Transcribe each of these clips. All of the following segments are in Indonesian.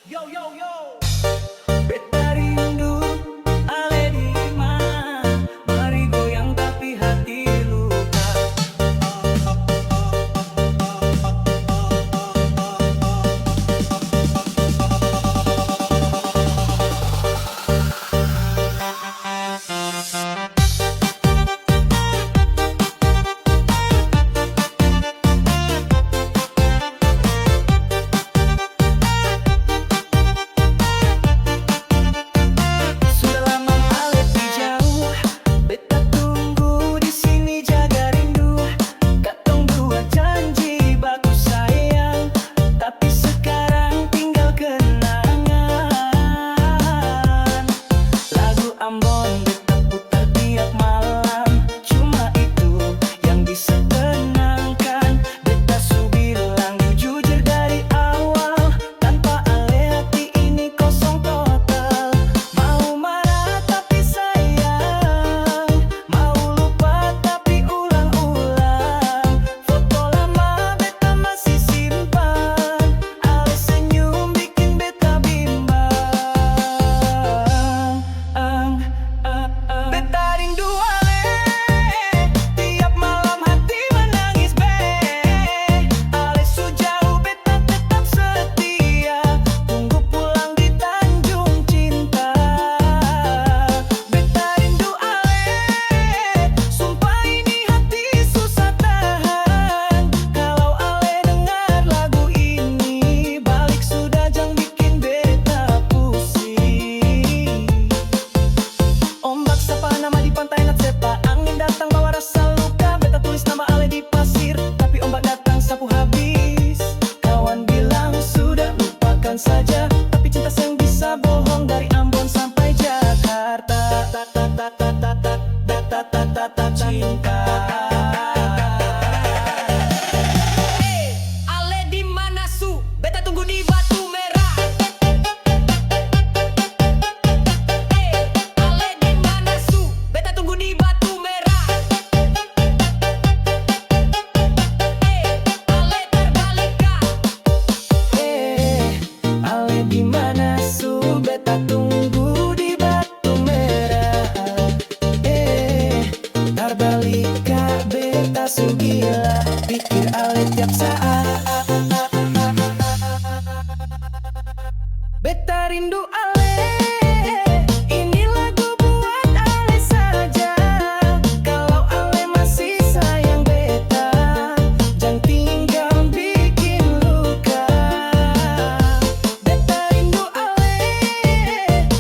Yo yo yo. Beta rindu, ale di mana? Mari goyang tapi hati luka. Sudah lama ale di jauh, beta tunggu di sini jaga rindu. Katong dua janji baku sayang, tapi sekarang tinggal kenangan. Lagu Ambon beta putar tiap malam, cuma itu yang bisa tenangkan. Beta su bilang jujur dari awal, tanpa ale hati ini kosong total. Mau marah tapi sayang, mau lupa tapi ulang-ulang. Foto lama beta masih simpan, ale senyum bikin beta bimbang. Beta rindu ale, tiap malam hati menangis be. Ale su jauh beta tetap setia, tunggu pulang di Tanjung Cinta. Beta rindu ale, sumpah ini hati susah tahan. Kalau ale dengar lagu ini, balik sudah jangan bikin beta pusing. Ombak sapa nama di pantai Natsepa, angin datang bawa rasa luka. Beta tulis nama ale di pasir, tapi ombak datang sapu habis. Kawan bilang sudah lupakan saja, tapi cinta sayang bisa bohong. Dari Ambon sampai Jakarta, cinta. Ale di mana su? Beta tunggu di Batu Merah. Ale di mana su? Beta tunggu di Batu Merah. Ale terbalikah? Ale di mana su? Beta tunggu di Batu Merah. Tarbalika beta su gila, pikir ale tiap saat. Beta rindu ale, ini lagu buat ale saja. Kalau ale masih sayang beta, jangan tinggal bikin luka. Beta rindu ale,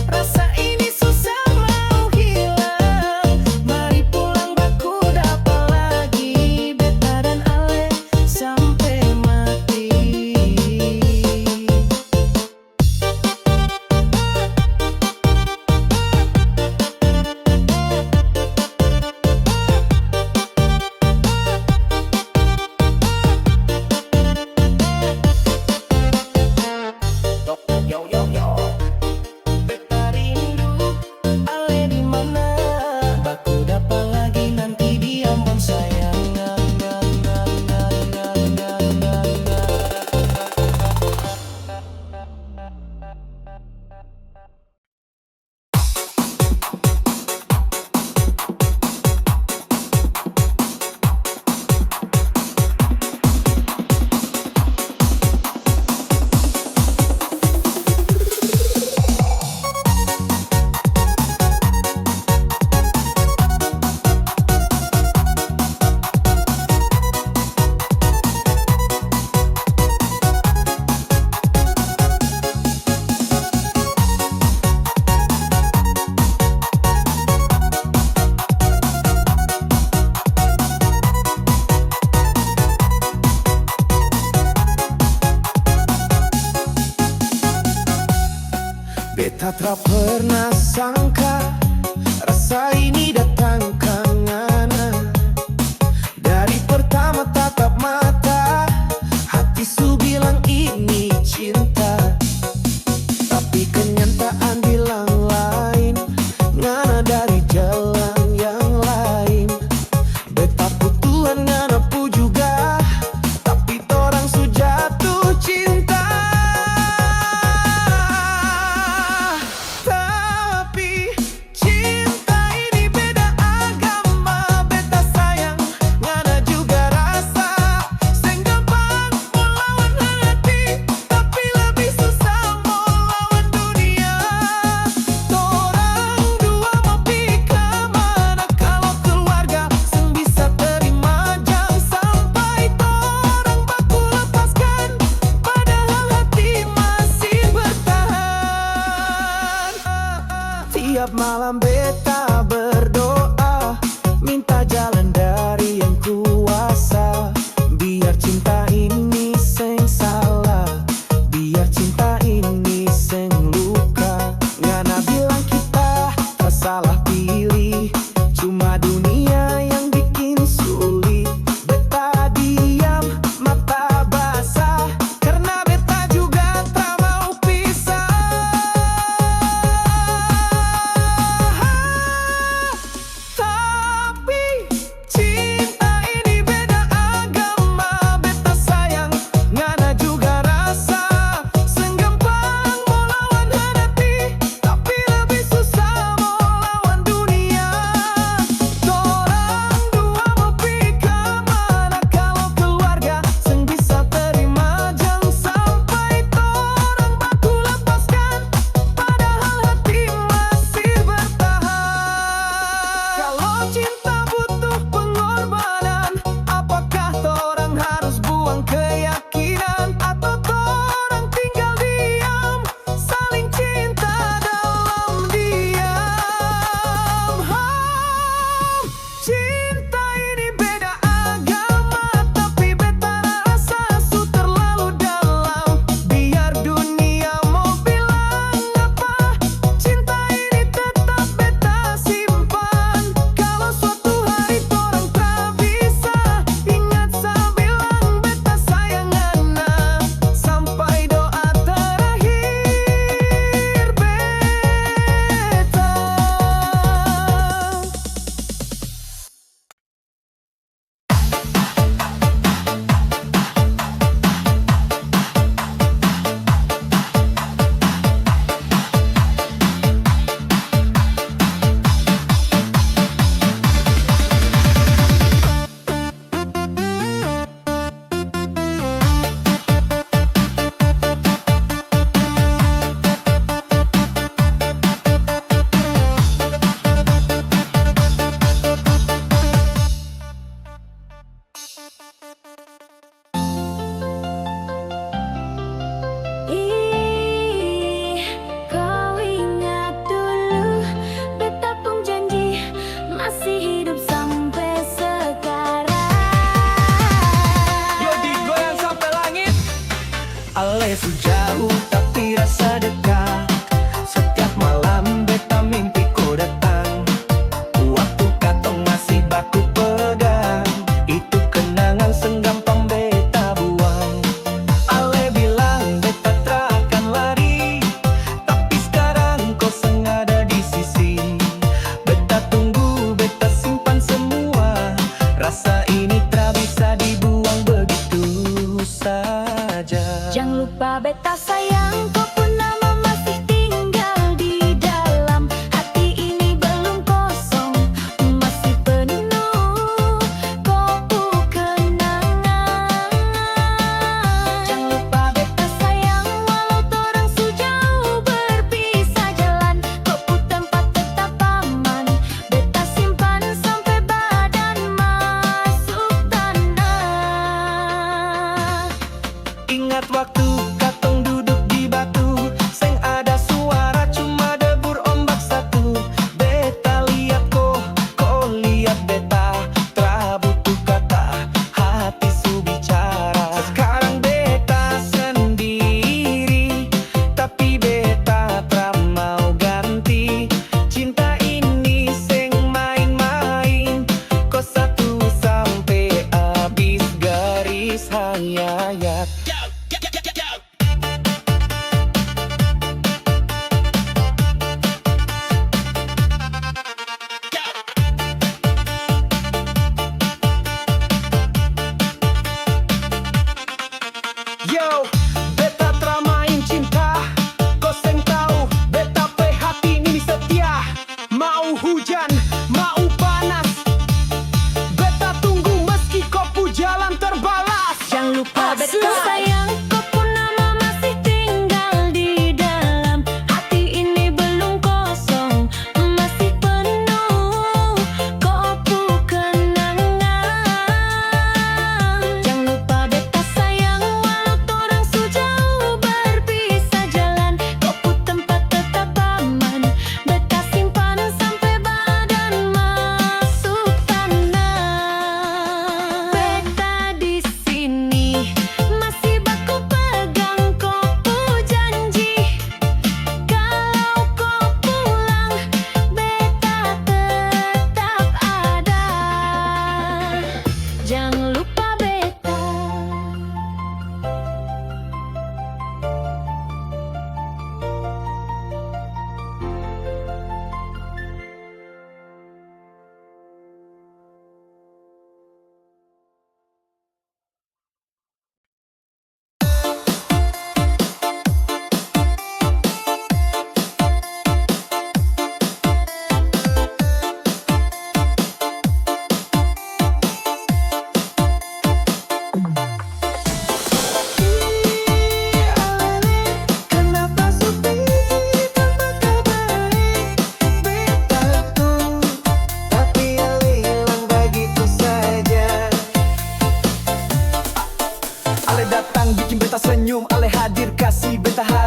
rasa ini susah mau hilang. Mari pulang baku dapat lagi, beta dan ale sampai mati. Yo yo yo, beta rindu, ale di mana? Baku dapat lagi nanti di Ambon sayang. Beta tak pernah sangka rasa ini datang kangana. Dari pertama tatap mata, hati su bilang ini cinta. Tapi kenyataan bilang lain, ngana dari jalan yang lain. Beta putuan ngana pu juga, tapi torang su jatuh cinta. malam beta berdoa, minta jalan dari yang kuasa, biar cinta ini seng salah, biar cinta ini seng luka. Ngana bilang kita tak salah pilih, cuma dunia yang bikin sulit. Beta diam, mata basah, karena beta juga tak mau pisah. Tapi cinta ini beda agama, beta sayang, ngana juga rasa. Senggampang mau lawan hati, tapi lebih susah mau lawan dunia. Torang dua mau pi kemana kalau keluarga seng bisa terima. Jangan sampai torang baku lepaskan, padahal hati masih bertahan. Kalau cinta butuh pengorbanan, apakah torang harus buang keyakinan, atau torang tinggal diam, saling cinta dalam diam? Cinta ini beda agama, tapi beta rasa su terlalu dalam. Biar dunia mau bilang apa, cinta ini tetap beta simpan. Kalau suatu hari torang tak bisa, ingat sa bilang beta sayang ngana, sampai doa terakhir beta. Ih, kau ingat dulu, beta pun janji masih hidup sampai sekarang. Yodi goyang sampai langit. Ale su jauh tapi rasa dekat. Setiap malam beta mimpi kau datang. Waktu katong masih baku pegang, itu kenangan senggampang beta buang. Ale bilang beta takkan lari, tapi sekarang kau seng ada di sisi. Beta tunggu, beta simpan semua. Rasa ini tak bisa dibuang begitu saja. Jangan lupa beta sayang, kau pun nama masih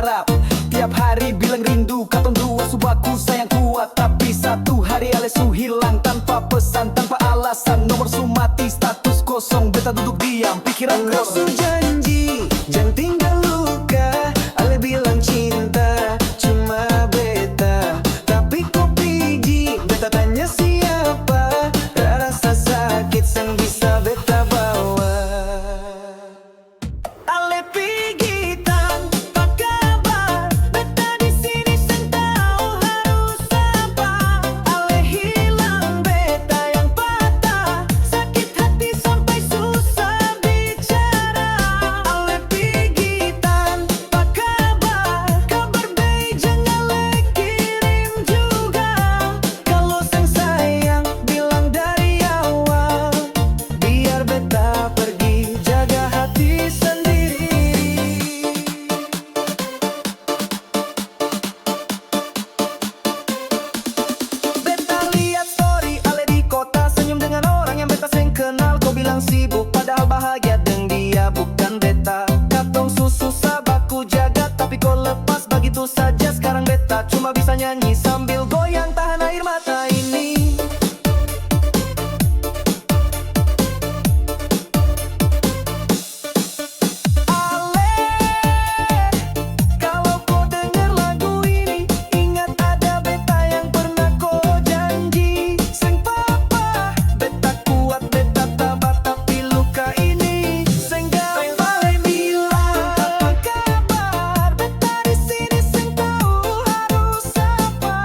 berharap. Tiap hari bilang rindu, katong dua subaku sayang kuat. Tapi satu hari ale su hilang tanpa pesan, tanpa alasan. Nomor su mati, status kosong, beta duduk diam, pikiran kosong. Janji, jangan tinggal luka. Ale bilang cinta, cuma beta. Tapi kok pigi, beta tanya siapa. Rasa sakit yang bisa beta bawa. Ale pigi tanpa kabar, beta di sini seng tahu harus apa. Ale hilang beta yang patah, sakit hati sampai susah bicara. Ale pigi tanpa kabar, kabar bejeng ale kirim juga. Kalau seng sayang bilang dari awal, biar beta pergi jaga hati sendiri. Beta lihat story ale di kota, senyum dengan orang yang beta seng kenal. Kau bilang sibuk padahal bahagia dengan dia bukan beta. Katong susah baku jaga tapi kau lepas begitu saja. Sekarang beta cuma bisa nyanyi sambil goyang tahan air mata ini. Ale, kalau kau denger lagu ini, ingat ada beta yang pernah kau janji. Seng papa, beta kuat, beta tabah, tapi luka ini seng gampang bilang. Tanpa kabar, beta di sini seng tahu harus apa.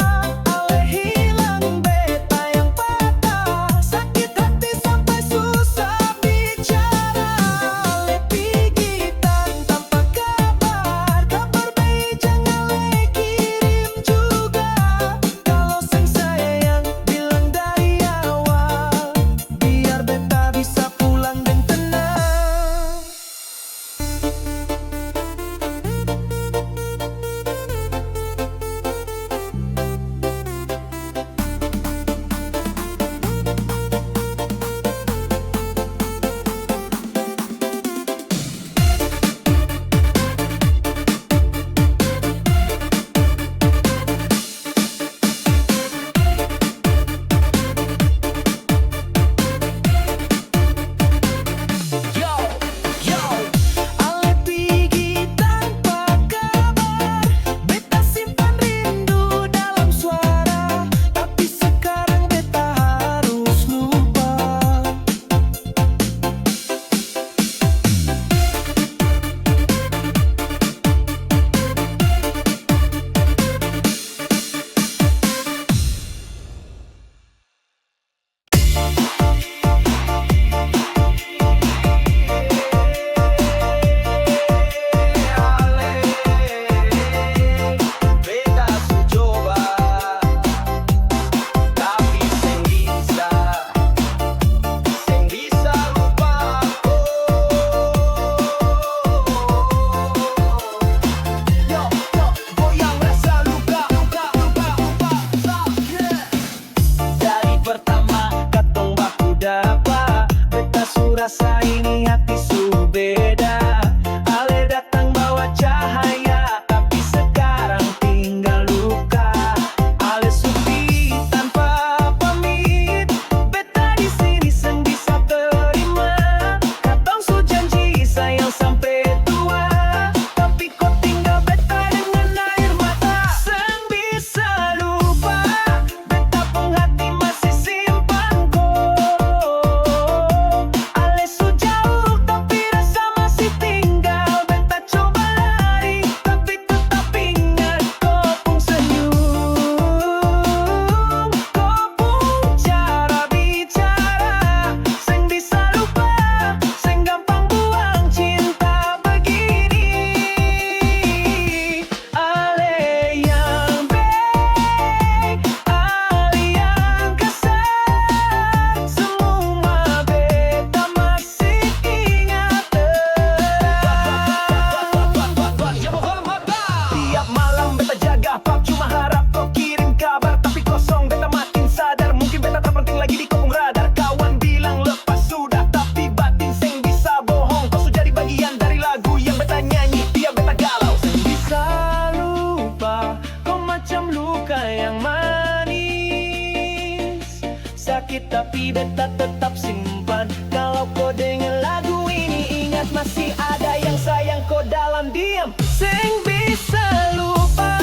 tapi beta tetap simpan. Kalau kau denger lagu ini, ingat masih ada yang sayang kau dalam diam. Sing bisa lupa,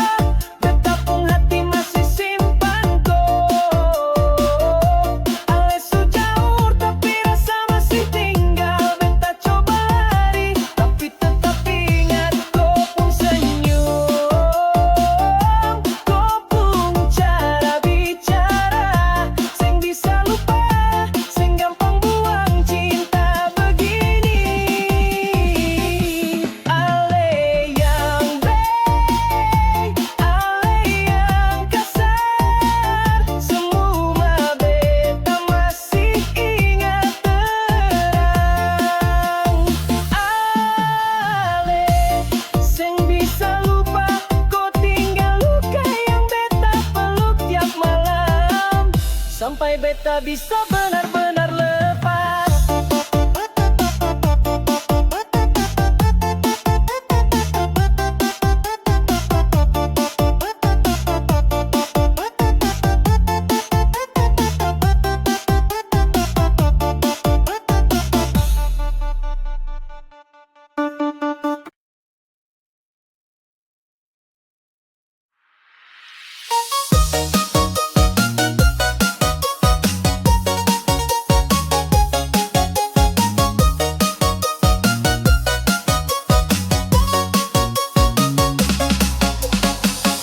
beta pun hati masih simpan kau. Ale su jauh tapi rasa masih tinggal. Beta coba lari tapi tetap ingat kau pun senyum. Kau pun cara bicara, sing bisa lupa, sing gampang buang cinta begini. Ale yang baik, ale yang kasar, semua beta masih ingat terang. Ale sing bisa lupa, kau tinggal luka yang beta peluk tiap malam, sampai beta bisa benar-benar lepas.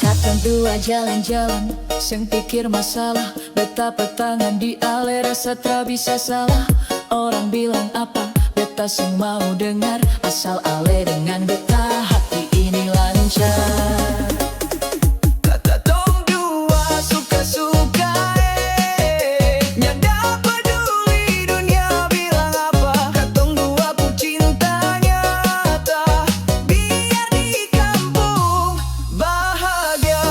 Kadang dua jalan-jalan, sing pikir masalah, beta petangan di ale rasa tak bisa salah. Orang bilang apa, beta sing mau dengar, asal ale dengan beta hati ini lancar. Kata dong dua suka-suka, nyanda peduli dunia bilang apa. Katong dua pun cinta nyata, biar di kampung bahagia.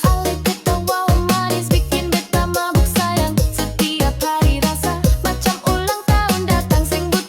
Ale ketawa manis bikin beta mabuk sayang. Setiap hari rasa macam ulang tahun datang, sing butuh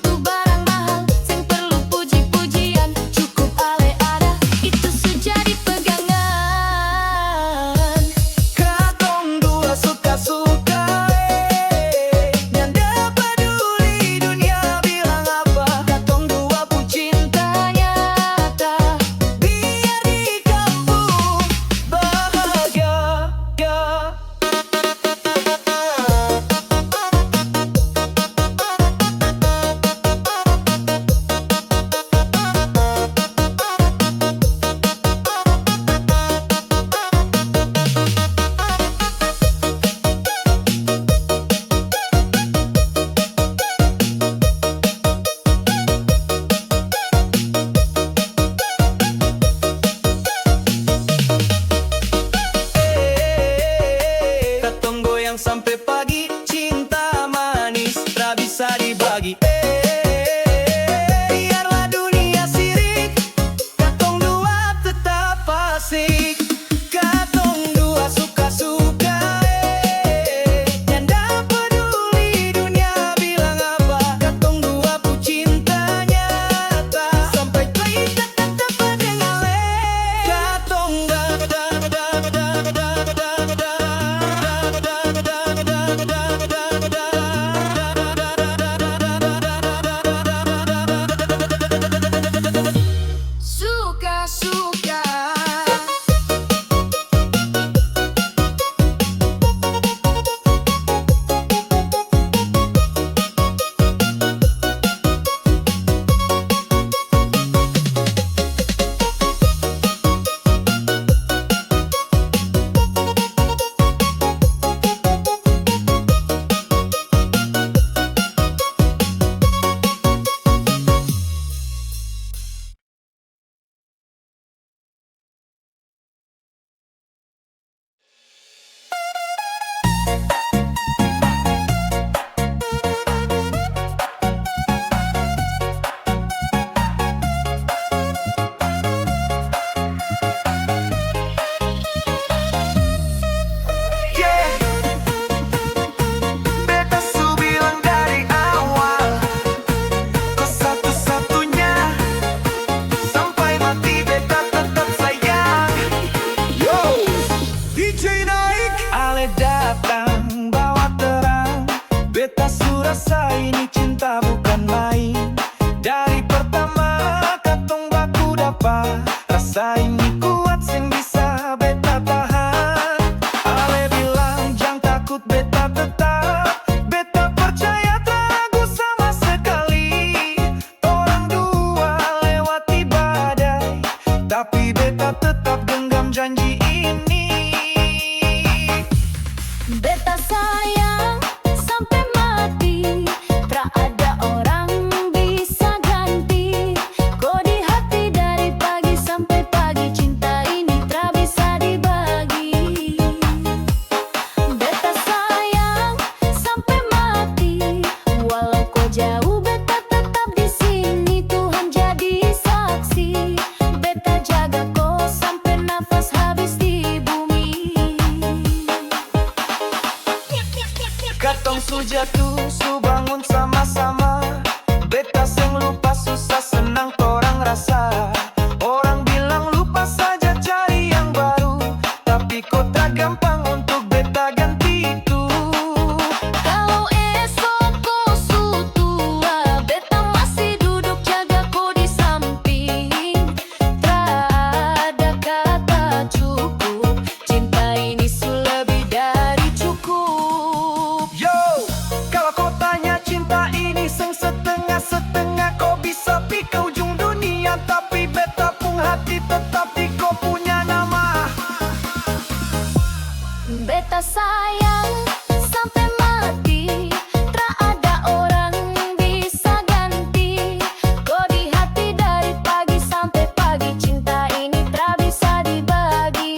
beta sayang sampai mati. Tak ada orang bisa ganti. Kau di hati dari pagi sampai pagi. Cinta ini tak bisa dibagi.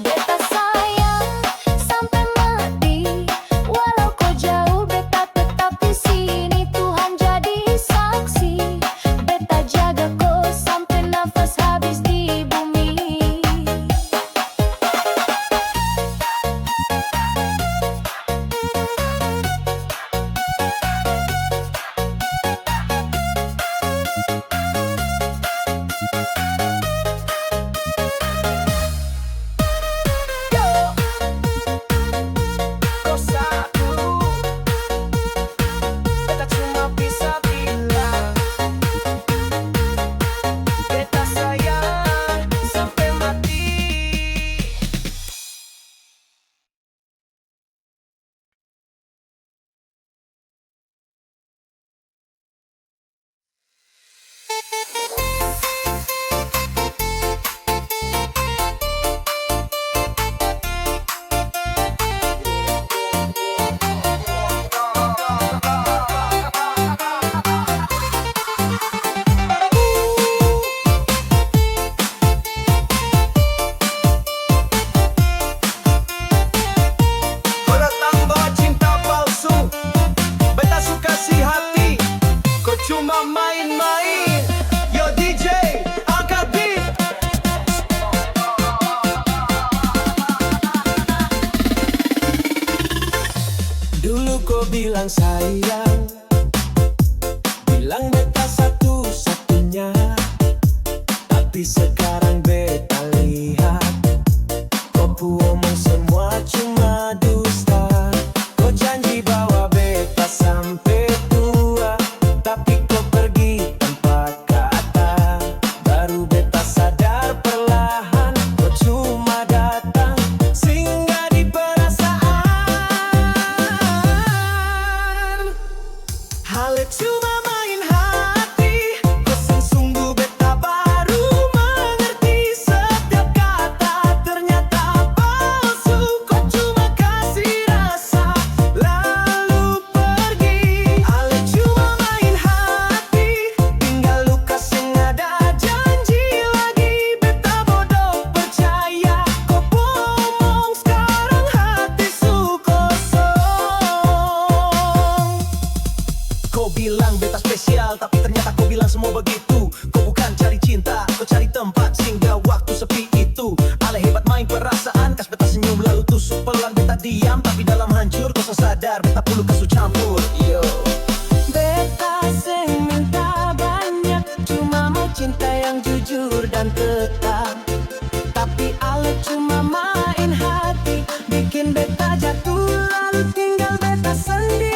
Beta sayang sampai mati. Walau kau jauh, beta tetap di sini. Tuhan jadi saksi. Beta jaga kau sampai nafas habis di bumi. Kau satu, beta cuma bisa bilang beta sayang sampai mati. Kau datang bawa cinta palsu, beta suka si hati. Kau cuma main-main. Yo DJ, angkat beat. Dulu kau bilang sayang, bilang beta satu-satunya. Tapi sekarang beta lihat, kau omong semua cuma dusta. Kau janji bawa beta sampai tua, tapi kau pergi tanpa kata. Baru beta sadar perlahan, kau cuma datang singgah di perasaan. Hal cuma main hati, kau sungguh beta baru mengerti. Setiap kata ternyata palsu. Kau cuma kasih rasa lalu pergi. Hal cuma main hati, tinggal luka yang ada. Janji lagi beta bodoh percaya. Kau bohong sekarang hati su kosong. Kau bilang beta spesial, tapi ternyata kau bilang semua begitu. Kau bukan cari cinta, kau cari tempat singgah waktu sepi itu. Ale hebat main perasaan, kas beta senyum lalu tusuk pelan. Beta diam, tapi dalam hancur. Kau sadar, beta perlu kasu campur. Yo. Beta seng minta banyak, cuma mau cinta yang jujur dan tetap. Tapi ale cuma main hati, bikin beta jatuh lalu tinggal beta sendiri.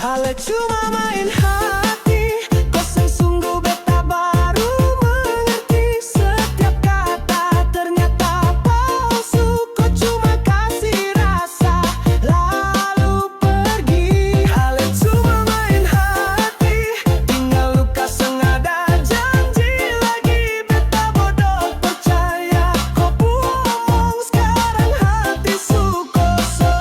Hal cuma main hati, kau sungguh beta baru mengerti. Setiap kata ternyata palsu. Kau cuma kasih rasa lalu pergi. Hal cuma main hati, tinggal luka yang ada. Janji lagi beta bodoh percaya. Kau bohong sekarang hati su kosong.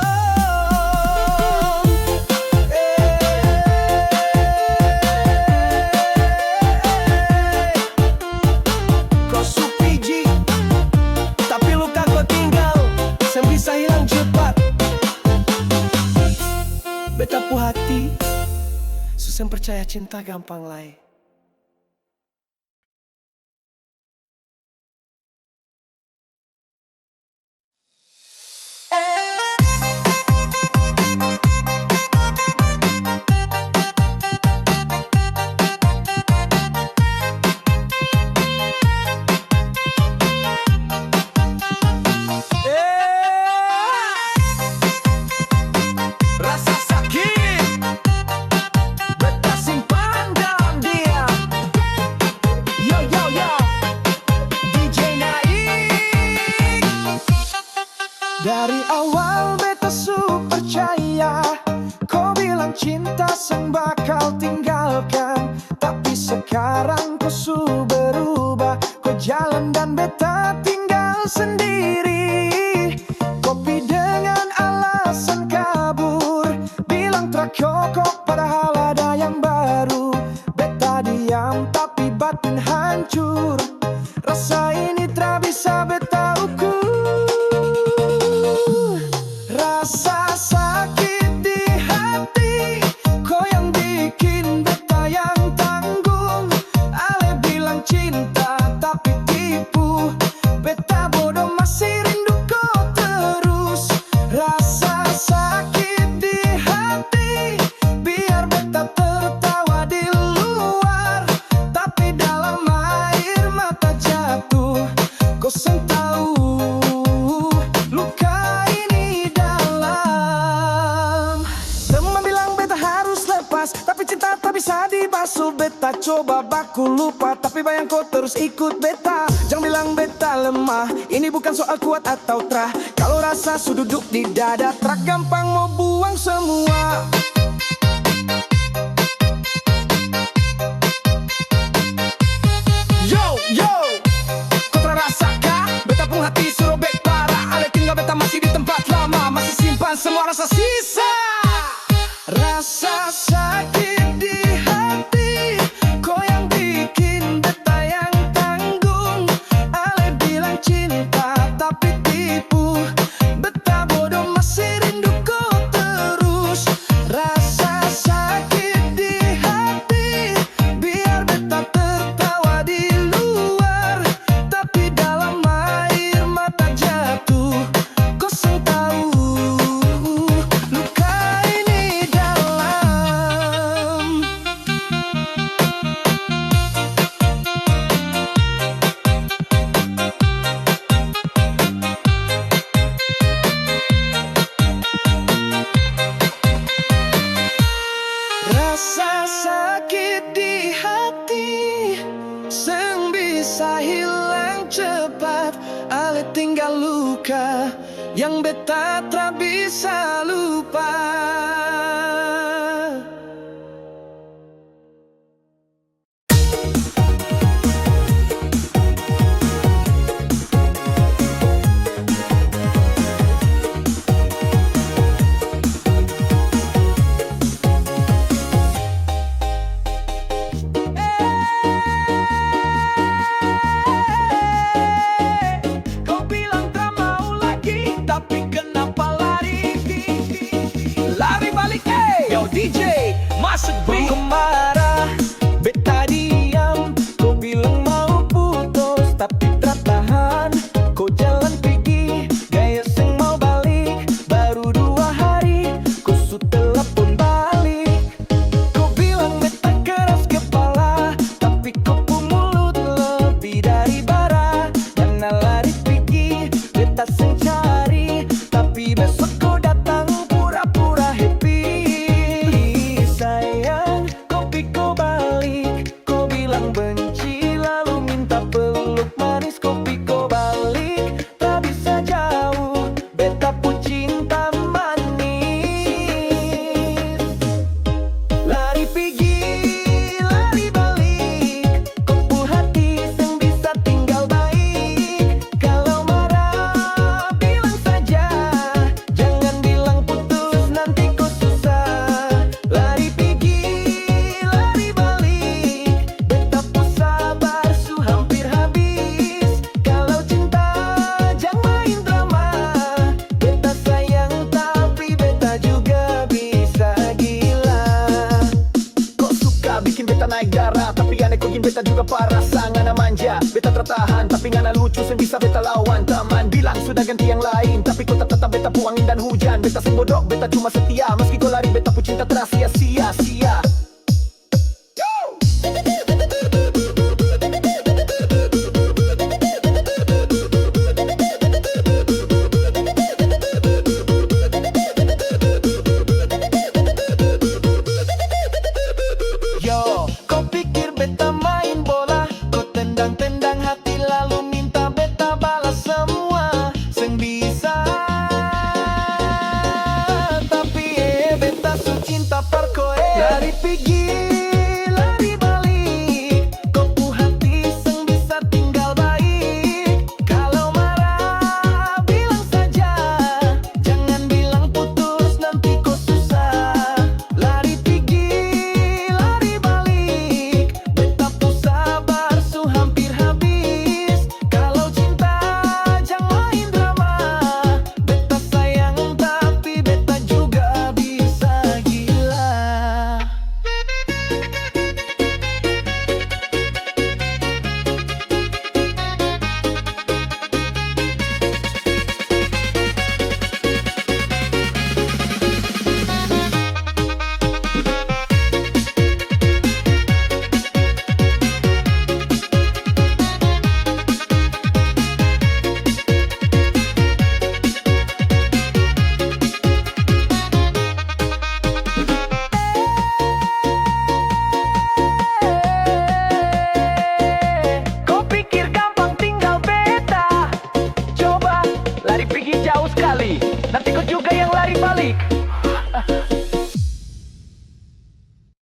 Kau supiji, tapi luka kau tinggal, sem bisa hilang cepat. Beta pu hati, susah percaya cinta gampang lai. cinta sang bakal tinggalkan. Tapi sekarang kau su berubah, kau jalan dan beta tinggal sendiri. Kopi dengan alasan kabur, bilang terkokok padahal ada yang baru. Beta diam tapi batin hancur, rasa ini tak bisa beta ukur. Rasa sakit di hati, kau yang bikin beta yang tanggung. Ale bilang cinta tapi tipu, beta bodoh masih rindu kau terus. Rasa sakit di hati, biar beta tertawa di luar, tapi dalam air mata jatuh. Kau seng tahu luka ini dalam. Teman bilang beta harus lepas, tapi cinta tak bisa dibasuh. Beta coba baku lupa, tapi bayang kau terus ikut beta. Jangan bilang beta lemah, ini bukan soal kuat atau trah. Kalau rasa su duduk di dada, trak gampang mau buang semua. Yo, yo, kau terasa kah? Beta pun hati surobek parah. Ale tinggal beta masih di tempat lama, masih simpan semua rasa sisa. Rasa sakit di hati, kau yang bikin beta yang tanggung. Ale bilang cinta tapi tipu, beta bodoh masih rindu kau terus. Rasa sakit di hati, biar beta tertawa di luar, tapi dalam air mata jatuh. Kau seng tahu luka ini dalam. Rasa sakit di hati seng bisa hilang cepat. Ale tinggal luka yang beta tak bisa lupa. Kau bilang tak mau lagi, tapi kenapa lari? Lari balik, yo DJ, masuk beat. Kau marah, beta diam. Kau bilang mau putus, tapi tak tahan. Kau jalan pergi, gaya seng mau balik. Baru 2 hari, kau su telepon balik. Kau bilang beta keras kepala, tapi kau pun mulut lebih dari bara. Mana lari pergi, beta seng cari, tapi besok kau datang pura-pura happy. Sayang, kopi kau balik, kau bilang benci lalu minta peluk manis. Kopi kau balik, tak bisa jauh, beta pun cinta manis. Lari pergi, lari balik, kau pun hati seng bisa tinggal baik. Kalau marah, bilang saja, jangan bilang putus, nanti kau susah. Lari pergi, lari balik, beta pun sabar, su hampir habis. Kalau cinta, jangan main drama. Beta sayang, tapi beta juga bisa gila. Kok suka bikin beta naik darah, tapi aneh kau bikin beta juga parah. Ngana manja, beta tertahan, tapi ngana lucu sen bisa beta lawan. Teman bilang sudah ganti yang lain, tapi kau tetap beta pu angin dan hujan. Beta seng bodoh, beta cuma setia, meski kau lari beta pu cinta teras sia-sia. Yo, kau pikir beta main bola, kau tendang-tendang hati lalu minta beta balas semua. Seng bisa, tapi beta su cinta pergi, lari balik. Kau hati seng bisa tinggal baik. Kalau marah bilang saja, jangan bilang putus nanti kau susah. Lari pergi, lari balik. Beta pun sabar su hampir habis. Kalau cinta jangan main drama. Beta sayang tapi beta juga bisa gila. Kau pikir gampang tinggal beta? Coba lari pergi jauh sekali, nanti kau juga yang lari balik.